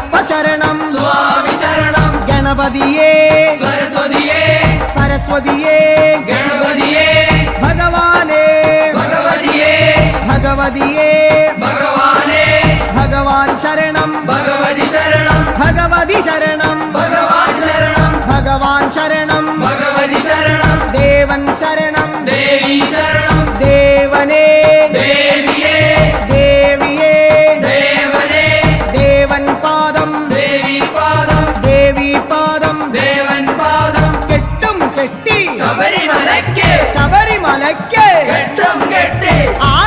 അയ്യപ്പ ശരണം സ്വാമി ശരണം ഗണപതിയേ സരസ്വതിയേ സരസ്വതിയേ ഗണപതിയേ ഭഗവാനേ ഭഗവതിയേ ഭഗവതിയേ ഭഗവാനേ ഭഗവാൻ ശരണം ഭഗവതി ശരണം ഭഗവതി ശരണം ഭഗവാൻ ശരണം ഭഗവാൻ ശരണം ഭഗവതി ശരണം ദേവൻ ശരണം ദേവി ശരണം ദേവനേ ദേവിയേ ദേവിയേ ദേവനേ ദേവൻ പാദം ദേവി പാദം ദേവി പാദം ദേവൻ പാദം കെട്ടും കെട്ടി ശബരിമലയ്ക്ക് ശബരിമലയ്ക്ക് കെട്ടും കെട്ടി ആ